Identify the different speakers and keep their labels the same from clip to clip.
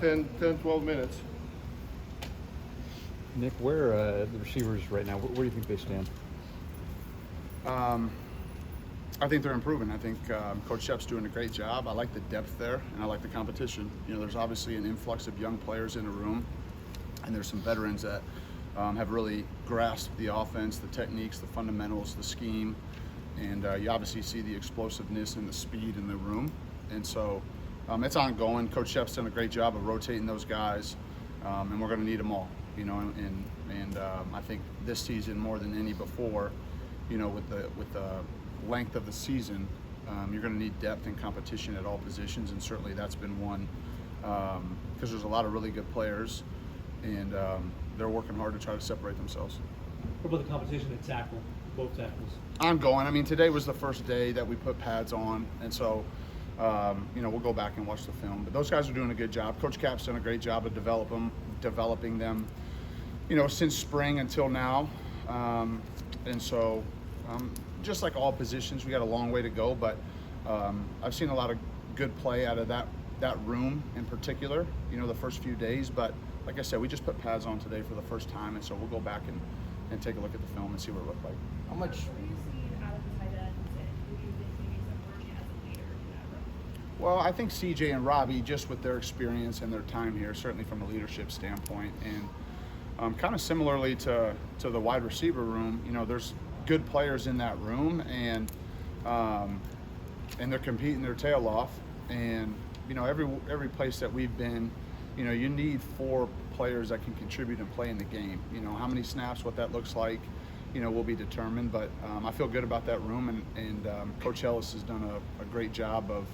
Speaker 1: 10, 12 minutes.
Speaker 2: Nick, where are the receivers right now? Where do you think they stand?
Speaker 1: I think they're improving. I think Coach Shep's doing a great job. I like the depth there, and I like the competition. You know, there's obviously an influx of young players in the room, and there's some veterans that have really grasped the offense, the techniques, the fundamentals, the scheme, and you obviously see the explosiveness and the speed in the room. And so it's ongoing. Coach Shep's done a great job of rotating those guys, and we're going to need them all. You know, and I think this season more than any before, you know, with the length of the season, you're going to need depth and competition at all positions, and certainly that's been one because there's a lot of really good players, and they're working hard to try to separate themselves.
Speaker 3: What about the competition at tackle, both tackles?
Speaker 1: Ongoing. I mean, today was the first day that we put pads on, and so you know, we'll go back and watch the film. But those guys are doing a good job. Coach Cap's done a great job of developing them, you know, since spring until now, and so. Just like all positions, we got a long way to go, but I've seen a lot of good play out of that room in particular, you know, the first few days. But like I said, we just put pads on today for the first time, and so we'll go back and take a look at the film and see what it looked like.
Speaker 4: How much?
Speaker 5: What do you see out of the tight ends, and who do you think maybe is emerging as a leader in that room?
Speaker 1: Well, I think CJ and Robbie, just with their experience and their time here, certainly from a leadership standpoint, and kind of similarly to the wide receiver room, you know, there's good players in that room, and they're competing their tail off. And you know, every place that we've been, you know, you need 4 players that can contribute and play in the game. You know, how many snaps, what that looks like, you know, will be determined. But I feel good about that room, and Coach Ellis has done a great job of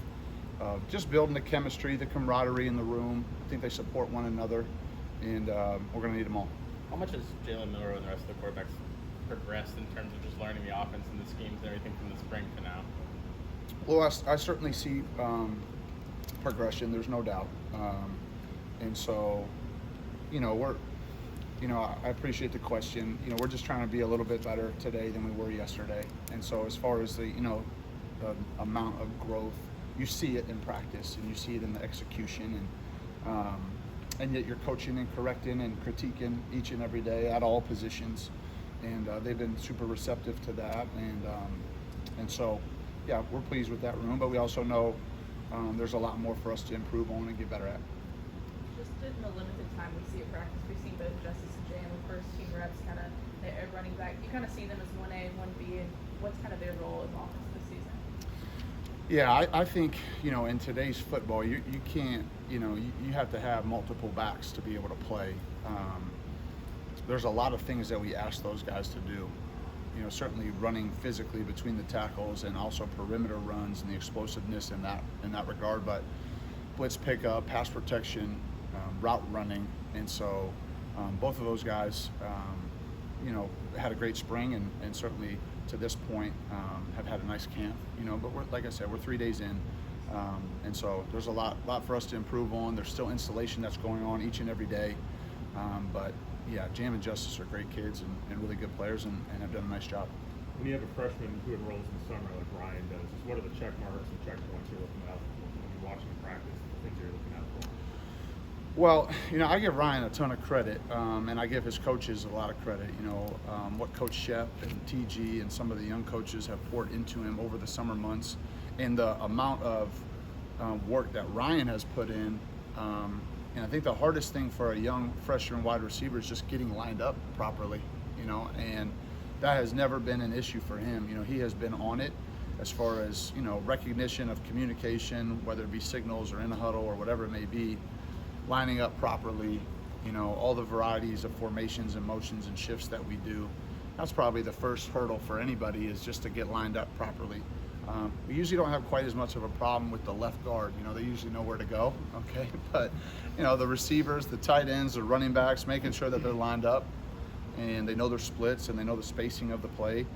Speaker 1: just building the chemistry, the camaraderie in the room. I think they support one another, and we're going to need them all.
Speaker 4: How much has Jalen Miller and the rest of the quarterbacks progressed in terms of just learning the offense and the schemes and everything from the spring to now?
Speaker 1: Well, I certainly see progression. There's no doubt, and so, you know, I appreciate the question. You know, we're just trying to be a little bit better today than we were yesterday. And so, as far as the amount of growth, you see it in practice and you see it in the execution, and yet you're coaching and correcting and critiquing each and every day at all positions. And they've been super receptive to that, and so, yeah, we're pleased with that room. But we also know there's a lot more for us to improve on and get better at.
Speaker 5: Just in the limited time we see at practice, we've seen both Justice and Jay in the first team reps, kind of at running back. You kind of see them as 1A and 1B, and what's kind of their role in offense this season?
Speaker 1: Yeah, I think, you know, in today's football, you can't, you know, you have to have multiple backs to be able to play. There's a lot of things that we ask those guys to do. You know, certainly running physically between the tackles, and also perimeter runs and the explosiveness in that regard. But blitz pickup, pass protection, route running, and so both of those guys, you know, had a great spring, and certainly to this point have had a nice camp. You know, but like I said, we're 3 days in, and so there's a lot for us to improve on. There's still installation that's going on each and every day, but. Yeah, Jam and Justice are great kids and really good players, and have done a nice job.
Speaker 6: When you have a freshman who enrolls in the summer like Ryan does, just what are the check marks and checkpoints you're looking out for when you're watching practice, the things you're looking out for?
Speaker 1: Well, you know, I give Ryan a ton of credit, and I give his coaches a lot of credit. You know, what Coach Shep and TG and some of the young coaches have poured into him over the summer months, and the amount of work that Ryan has put in. And I think the hardest thing for a young freshman wide receiver is just getting lined up properly, you know, and that has never been an issue for him. You know, he has been on it as far as, you know, recognition of communication, whether it be signals or in a huddle or whatever it may be, lining up properly, you know, all the varieties of formations and motions and shifts that we do. That's probably the first hurdle for anybody, is just to get lined up properly. We usually don't have quite as much of a problem with the left guard. You know, they usually know where to go, okay? But, you know, the receivers, the tight ends, the running backs, making sure that they're lined up and they know their splits and they know the spacing of the play.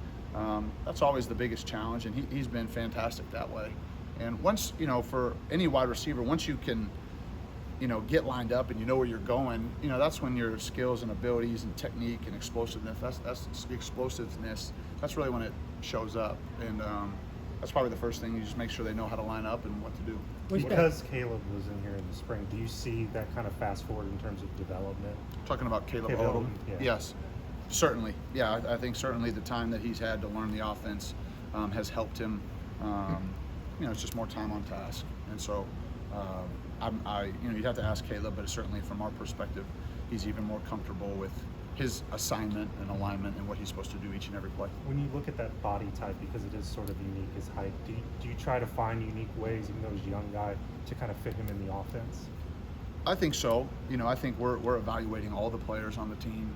Speaker 1: That's always the biggest challenge, and he's been fantastic that way. And once, you know, for any wide receiver, once you can, you know, get lined up and you know where you're going, you know, that's when your skills and abilities and technique and explosiveness, that's the explosiveness, that's really when it shows up. And that's probably the first thing. You just make sure they know how to line up and what to do.
Speaker 7: Because Caleb was in here in the spring, do you see that kind of fast forward in terms of development?
Speaker 1: Talking about Caleb
Speaker 7: Caleb
Speaker 1: Odom?
Speaker 7: Odom, yeah.
Speaker 1: Yes, certainly. Yeah, I think certainly the time that he's had to learn the offense has helped him. It's just more time on task, and so you'd have to ask Caleb, but certainly from our perspective, he's even more comfortable with his assignment and alignment and what he's supposed to do each and every play.
Speaker 7: When you look at that body type, because it is sort of unique, his height, do you try to find unique ways, even though he's a young guy, to kind of fit him in the offense?
Speaker 1: I think so. I think we're evaluating all the players on the team,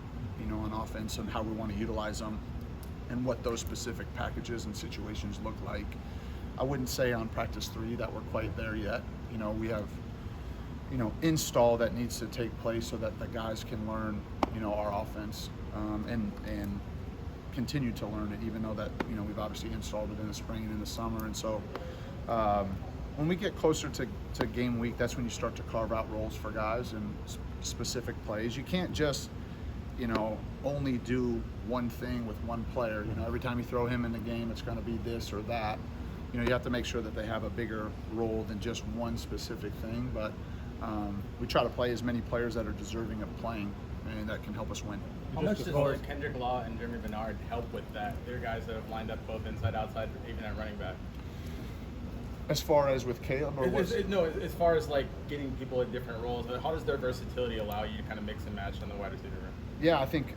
Speaker 1: on offense and how we want to utilize them and what those specific packages and situations look like. I wouldn't say on practice 3 that we're quite there yet. We have, install that needs to take place so that the guys can learn, our offense and continue to learn it, even though that, we've obviously installed it in the spring and in the summer. And so when we get closer to game week, that's when you start to carve out roles for guys and specific plays. You can't just, only do one thing with one player. Every time you throw him in the game, it's going to be this or that. You have to make sure that they have a bigger role than just one specific thing. But we try to play as many players that are deserving of playing, and that can help us win.
Speaker 4: How much does Kendrick Law and Jeremy Bernard help with that? They're guys that have lined up both inside, outside, even at running back.
Speaker 1: As far as with Caleb, or
Speaker 4: as far as like getting people in different roles, how does their versatility allow you to kind of mix and match on the wide receiver room?
Speaker 1: Yeah, I think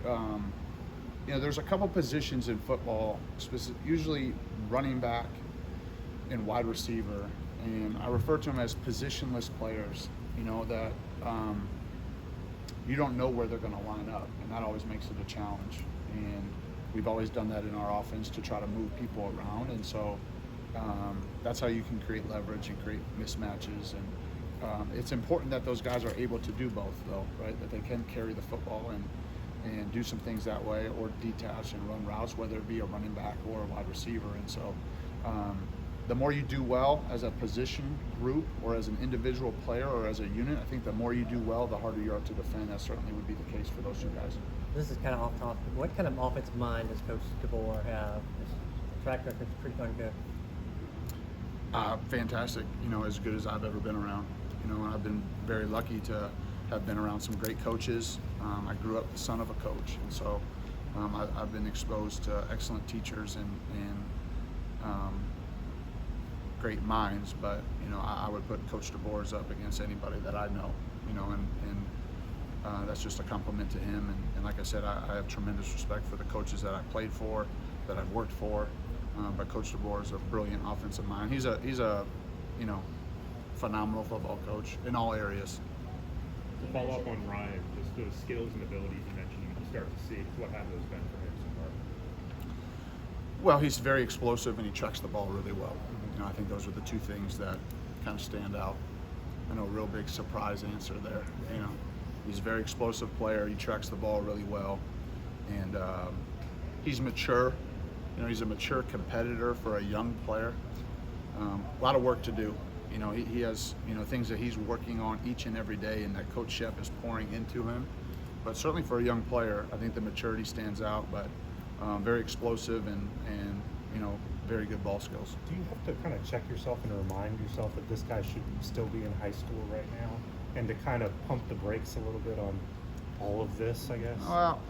Speaker 1: there's a couple positions in football, usually running back and wide receiver, and I refer to them as positionless players. That you don't know where they're going to line up, and that always makes it a challenge. And we've always done that in our offense to try to move people around, and so that's how you can create leverage and create mismatches. And it's important that those guys are able to do both, though, right? That they can carry the football and do some things that way, or detach and run routes, whether it be a running back or a wide receiver. And so the more you do well as a position group or as an individual player or as a unit, I think the more you do well, the harder you are to defend. That certainly would be the case for those two guys.
Speaker 8: This is kind of off topic. What kind of offensive mind does Coach DeBoer have? His track record's pretty darn good.
Speaker 1: Fantastic. As good as I've ever been around. And I've been very lucky to have been around some great coaches. I grew up the son of a coach, and so I've been exposed to excellent teachers and great minds. But I would put Coach DeBoer's up against anybody that I know. And that's just a compliment to him. And like I said, I have tremendous respect for the coaches that I played for, that I've worked for. But Coach DeBoer is a brilliant offensive mind. He's a phenomenal football coach in all areas.
Speaker 6: To follow up on Ryan, just those skills and abilities you mentioned you start to see, what have those been for him so far?
Speaker 1: Well, he's very explosive and he tracks the ball really well. I think those are the two things that kind of stand out. I know a real big surprise answer there. He's a very explosive player. He tracks the ball really well, and he's mature. He's a mature competitor for a young player. A lot of work to do. He has things that he's working on each and every day, and that Coach Shep is pouring into him. But certainly for a young player, I think the maturity stands out. But very explosive and very good ball skills.
Speaker 7: Do you have to kind of check yourself and remind yourself that this guy should still be in high school right now, and to kind of pump the brakes a little bit on all of this, I guess?
Speaker 1: Well,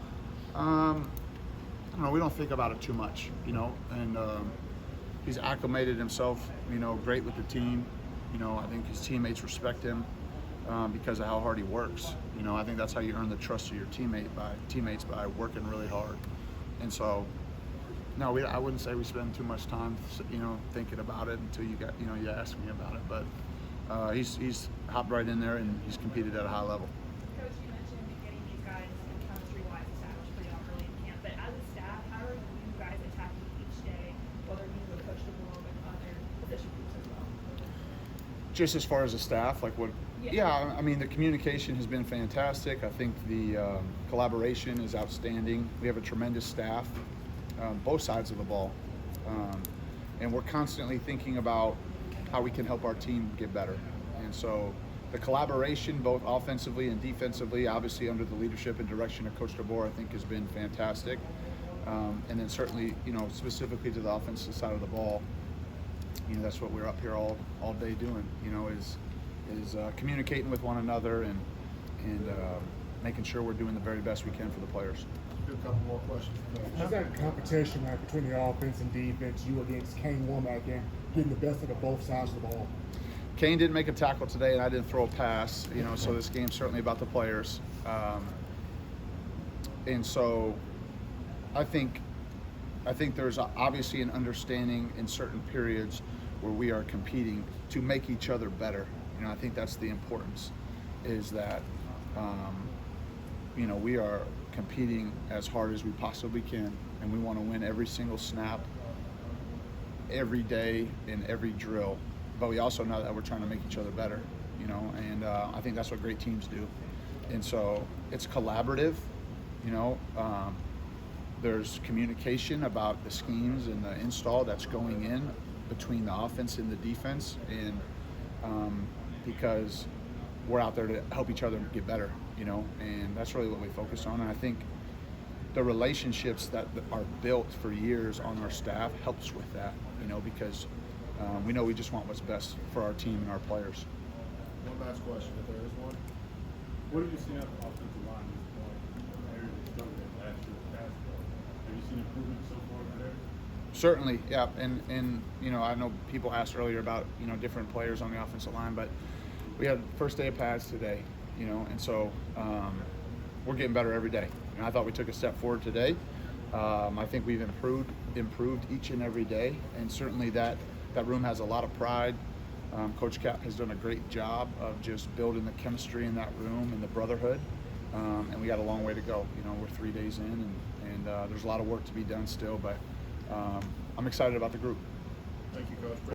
Speaker 1: I don't know. We don't think about it too much, and he's acclimated himself, great with the team. I think his teammates respect him because of how hard he works. I think that's how you earn the trust of your teammates by working really hard. And so, no, I wouldn't say we spend too much time, thinking about it until you ask me about it. But he's hopped right in there and he's competed at a high level.
Speaker 9: Coach, you mentioned getting these guys chemistry-wise established pretty early in camp, but as a staff, how are you guys attacking each day, whether it be with Coach DeBoer or with other position groups as well?
Speaker 1: Just as far as the staff, like what? Yeah, I mean, the communication has been fantastic. I think the collaboration is outstanding. We have a tremendous staff, both sides of the ball, and we're constantly thinking about how we can help our team get better. And so the collaboration, both offensively and defensively, obviously under the leadership and direction of Coach DeBoer, I think has been fantastic. And then certainly, specifically to the offensive side of the ball, you know, that's what we're up here all day doing. You know, is communicating with one another and making sure we're doing the very best we can for the players.
Speaker 10: A couple more questions.
Speaker 11: How's that competition like between the offense and defense? You against Kane Womack and getting the best of the both sides of the ball.
Speaker 1: Kane didn't make a tackle today, and I didn't throw a pass. You know, so this game's certainly about the players. And so, I think there's obviously an understanding in certain periods where we are competing to make each other better. You know, I think that's the importance, is that you know, we are competing as hard as we possibly can, and we want to win every single snap, every day, in every drill. But we also know that we're trying to make each other better, you know, and I think that's what great teams do. And so it's collaborative, you know. There's communication about the schemes and the install that's going in between the offense and the defense, and because we're out there to help each other get better, you know, and that's really what we focus on. And I think the relationships that are built for years on our staff helps with that, you know, because we know we just want what's best for our team and our players.
Speaker 10: One last question, if there is one.
Speaker 6: What have you seen out of the offensive line at this point? Areas that struggled with last year with pass pro. Have you seen improvement so far in that area?
Speaker 1: Certainly, yeah, and you know, I know people asked earlier about, you know, different players on the offensive line, but we had first day of pads today, you know, and so we're getting better every day. And I thought we took a step forward today. I think we've improved each and every day, and certainly that room has a lot of pride. Coach Cap has done a great job of just building the chemistry in that room and the brotherhood, and we got a long way to go. You know, we're 3 days in, and there's a lot of work to be done still, but I'm excited about the group.
Speaker 10: Thank you, Coach.